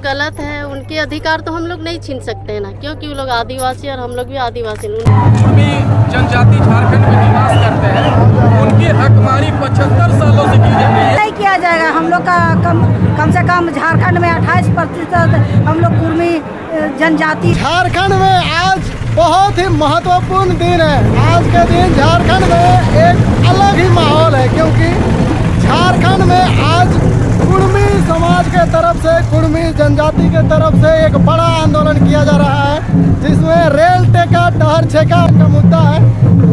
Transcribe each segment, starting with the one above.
गलत है, उनके अधिकार तो हम लोग नहीं छीन सकते हैं ना, क्योंकि वो लोग आदिवासी और हम लोग भी आदिवासी। कुर्मी जनजाति झारखंड में निवास करते हैं, उनकी हकमारी 75 सालों से की जा रही है। नहीं किया जाएगा। हम लोग का कम से कम झारखंड में 28% हम लोग कुर्मी जनजाति। झारखंड में आज बहुत ही महत्वपूर्ण दिन है। आज के दिन झारखंड में एक अलग ही माहौल है, क्योंकि झारखंड में आज कुर्मी समाज के तरफ से, कुर्मी जनजाति के तरफ से एक बड़ा आंदोलन किया जा रहा है, जिसमें रेल टेका डहर छेका का मुद्दा है।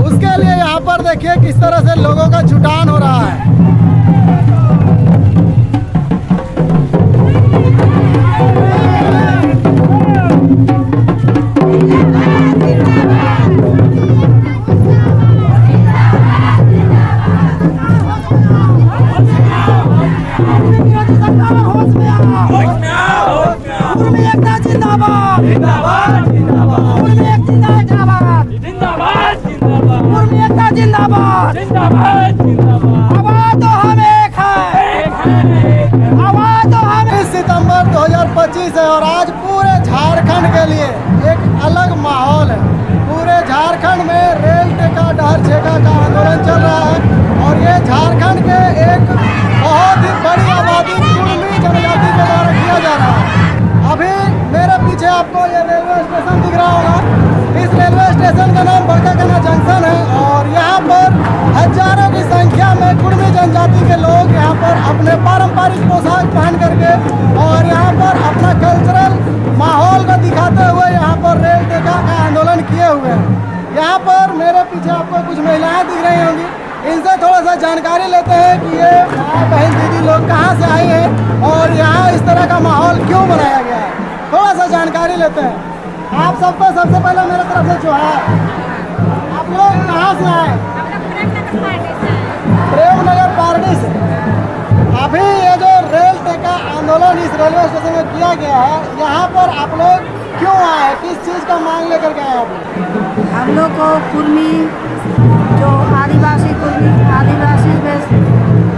उसके लिए यहाँ पर देखिए किस तरह से लोगों का जुटान हो रहा है। सितंबर 2025 है और आज पूरे झारखंड के लिए एक अलग माहौल है। पूरे झारखंड में रेल टेका डहर छेका का आंदोलन चल रहा है और ये झारखंड के एक बहुत ही बड़ी आबादी कुर्मी जनजाति के द्वारा किया जा रहा है। अभी मेरे पीछे आपको ये रेलवे स्टेशन दिख रहा होगा। इस रेलवे स्टेशन का नाम बड़काकाना जंक्शन है और यहाँ पर हजारों की संख्या में कुर्मी जनजाति के लोग यहाँ पर अपने पारंपरिक पोशाक पहन करके और यहाँ पर अपना कल्चरल माहौल को दिखाते हुए यहाँ पर रेल टेका का आंदोलन किए हुए हैं। यहाँ पर मेरे पीछे आपको कुछ महिलाएं दिख रही होंगी। इनसे थोड़ा सा जानकारी लेते हैं कि ये माँ बहन दीदी लोग कहाँ से आई हैं और यहाँ इस तरह का माहौल क्यों बनाया गया है। थोड़ा सा जानकारी लेते हैं। आप सबको सबसे पहले मेरे तरफ से जो है, आप लोग कहाँ से आए? प्रेमनगर पारडी से। अभी ये जो रेल टेका आंदोलन इस रेलवे स्टेशन में किया गया है, यहाँ पर आप लोग क्यों आए? किस चीज़ का मांग लेकर के आए आप लोग? हम लोग को कुर्मी जो आदिवासी में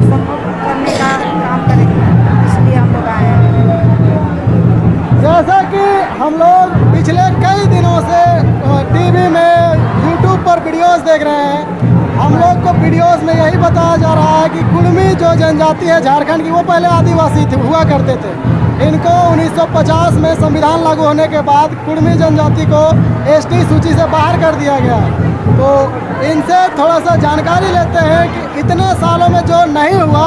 संपर्क करने का काम करेंगे, इसलिए हम लोग आए हैं। जैसा कि हम लोग पिछले कई दिनों से टीवी में, यूट्यूब पर वीडियोस देख रहे हैं, हम लोग को वीडियोस में यही बताया जा रहा है कि कुर्मी जो जनजाति है झारखंड की, वो पहले आदिवासी हुआ करते थे। इनको 1950 में संविधान लागू होने के बाद कुर्मी जनजाति को एसटी सूची से बाहर कर दिया गया। तो इनसे थोड़ा सा जानकारी लेते हैं कि इतने सालों में जो नहीं हुआ,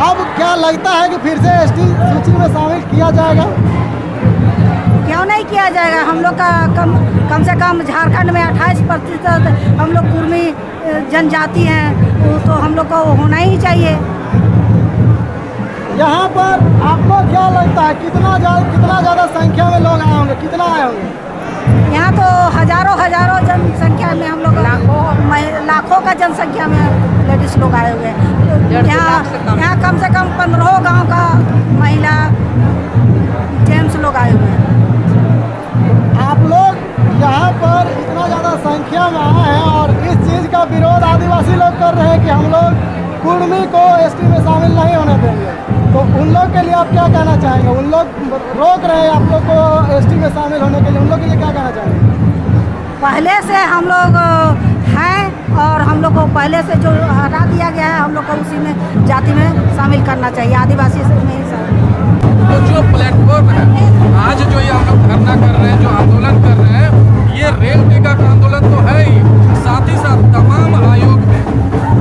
अब क्या लगता है कि फिर से एसटी सूची में शामिल किया जाएगा? क्यों नहीं किया जाएगा। हम लोग का कम से कम झारखंड में 28% हम लोग कुर्मी जनजाति हैं, तो हम लोग को होना ही चाहिए। यहाँ पर आपको क्या लगता है कितना ज़्यादा संख्या में लोग आए होंगे? कितना आए होंगे? यहाँ तो हजारों जनसंख्या में हम लोग लाखों का जनसंख्या में लेडीज लोग आए हुए हैं। यहाँ कम से कम 15 गांव का महिला जेंट्स लोग आए हुए हैं। आप लोग यहाँ पर इतना ज़्यादा संख्या में आए हैं और इस चीज़ का विरोध आदिवासी लोग कर रहे हैं कि हम लोग कुर्मी को एसटी में शामिल नहीं होने देंगे। तो उन लोग के लिए आप क्या कहना चाहेंगे? उन लोग रोक रहे हैं आप लोग को एसटी में शामिल होने के लिए, उन लोग के लिए क्या कहना चाहेंगे? पहले से हम लोग हैं और हम लोग को पहले से जो हटा दिया गया है, हम लोग को उसी में जाति में शामिल करना चाहिए, आदिवासी से नहीं शामिल। तो जो प्लेटफॉर्म है, आज जो ये हम लोग धरना कर रहे हैं, जो आंदोलन कर रहे हैं, ये रेल टेका का आंदोलन तो है ही, साथ ही साथ तमाम आयोग में,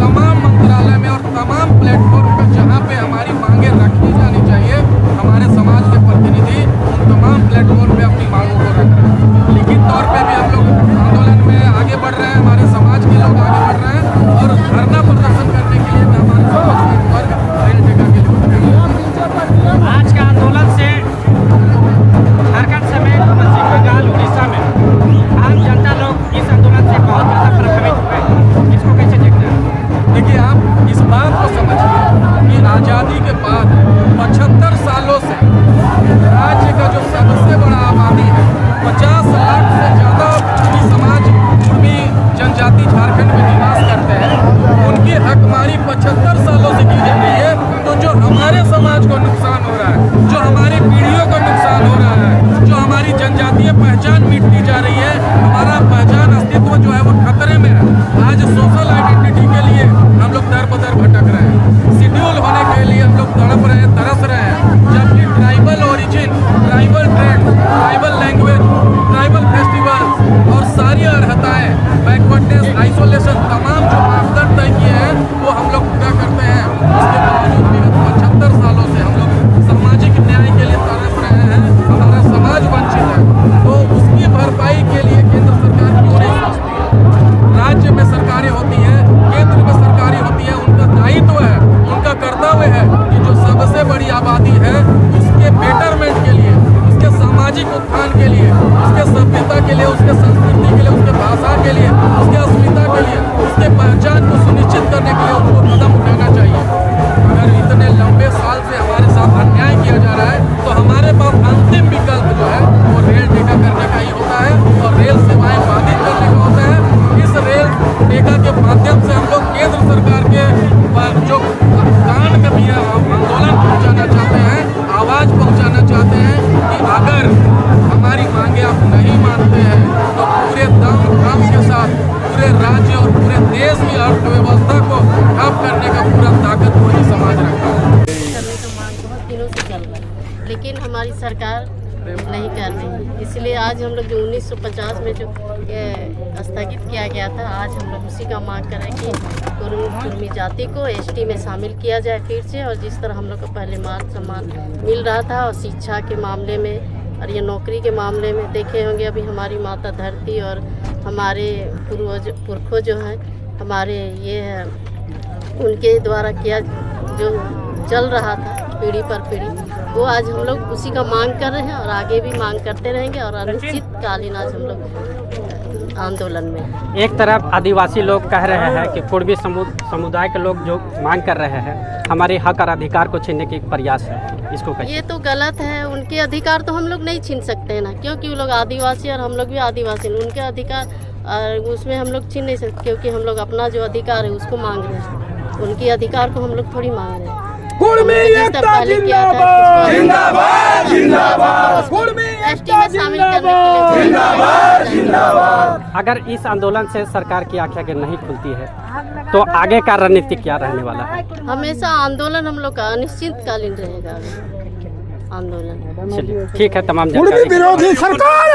तमाम मंत्रालय में और तमाम प्लेटफॉर्म पर जहाँ पे हमारी मांगे रखी जानी चाहिए, हमारे समाज के प्रतिनिधि उन तमाम प्लेटफॉर्म पे अपनी मांगों को रख रहे हैं। लिखित तौर पे भी हम लोग आंदोलन में आगे बढ़ रहे हैं, हमारे समाज के लोग आगे बढ़ रहे हैं और धरना प्रदर्शन करने के लिए हमारे समाज के वर्ग रेल टेका के लिए आज का आंदोलन से झारखंड समेत पश्चिम बंगाल, उड़ीसा में आम जनता लोग इस आंदोलन से बहुत ज़्यादा प्रभावित हुए हैं। इसको कैसे देखते हैं? देखिए, आप इस बात को समझिए कि आज़ादी के बाद 75 सालों से राज्य का जो सबसे बड़ा आबादी है, 50 लाख से ज़्यादा कुर्मी समाज, कुर्मी जनजाति झारखंड में निवास करते हैं। उनकी हकमारी 75 सालों से की जा रही है। तो जो हमारे समाज को नुकसान हो रहा है, जो हमारी पीढ़ियों को नुकसान पहचान मिटती जा रही है, हमारा पहचान अस्तित्व जो है वो खतरे में है। आज सोशल आइडेंटिटी के लिए हम लोग दर बदर भटक रहे हैं, शेड्यूल होने के लिए हम लोग तड़प रहे हैं, तरस रहे हैं, जबकि tribal origin, tribal trend, tribal language, tribal festivals और सारी अर्हताएं, बैकवर्डनेस, आइसोलेशन, तमाम जो मापदंड तय किए हैं वो हम लोग पूरा करते हैं। इसके बावजूद विगत 75 सालों से हम लोग सामाजिक न्याय के लिए तरस रहे हैं, हमारा समाज वंचित है। तो उसकी भरपाई के लिए केंद्र सरकार क्यों नहीं सोचती है? राज्य में सरकारें होती हैं, केंद्र में सरकारें होती हैं, उनका दायित्व है, उनका कर्तव्य है कि जो सबसे बड़ी आबादी है उसके बेटरमेंट के लिए, उसके सामाजिक उत्थान के लिए, उसके सभ्यता के लिए, उसके संस्कृति के लिए, उसके भाषा के लिए, उसके अस्मिता के लिए, उसके पहचान को सुनिश्चित करने के लिए उनको कदम उठाना चाहिए। अगर इतने लंबे साल से हमारे साथ अन्याय किया जा रहा है तो हमारे पास अंतिम विकल्प जो है वो रेल टेका करने का ही होता है और रेल सेवाएं बाधित करने का होता है। इस रेल टेका के माध्यम से हम लोग केंद्र सरकार के जो कान कभी आंदोलन पहुंचाना चाहते हैं, आवाज पहुंचाना चाहते हैं कि अगर हमारी मांगे आप नहीं मानते हैं तो पूरे दम के साथ पूरे राज्य और पूरे देश की अर्थव्यवस्था को ठप करने का पूरा ताकत वही समाज रखता है। करने का मांग बहुत दिनों से चल रहा है, लेकिन हमारी सरकार नहीं कर रही है। इसलिए आज हम लोग जो 1950 में जो स्थगित किया गया था, आज हम लोग उसी का मांग कर रहे हैं कि कुर्मी जाति को एसटी में शामिल किया जाए फिर से, और जिस तरह हम लोग को पहले मान सम्मान मिल रहा था, और शिक्षा के मामले में और ये नौकरी के मामले में देखे होंगे अभी हमारी माता धरती और हमारे पुरखों जो हैं हमारे ये है उनके द्वारा किया जो चल रहा था पीढ़ी पर पीढ़ी, वो आज हम लोग उसी का मांग कर रहे हैं और आगे भी मांग करते रहेंगे और अनिश्चितकालीन आज हम लोग आंदोलन में। एक तरफ आदिवासी लोग कह रहे हैं कि कुर्मी समुदाय के लोग जो मांग कर रहे हैं हमारे हक और अधिकार को छीनने की एक प्रयास है, इसको कैसे? ये तो गलत है। उनके अधिकार तो हम लोग नहीं छीन सकते हैं ना, क्योंकि वो लोग आदिवासी और हम लोग भी आदिवासी हैं। उनके अधिकार और उसमें हम लोग छीन नहीं सकते, क्योंकि हम लोग अपना जो अधिकार है उसको मांग रहे हैं, उनके अधिकार को हम लोग थोड़ी मांग रहे हैं। एसटी में शामिल करने के लिए अगर इस आंदोलन से सरकार की आंखें अगर नहीं खुलती है तो आगे का रणनीति क्या रहने वाला है? हमेशा आंदोलन हम लोग का अनिश्चितकालीन रहेगा आंदोलन। चलिए ठीक है, तमाम जानकारी विरोधी सरकार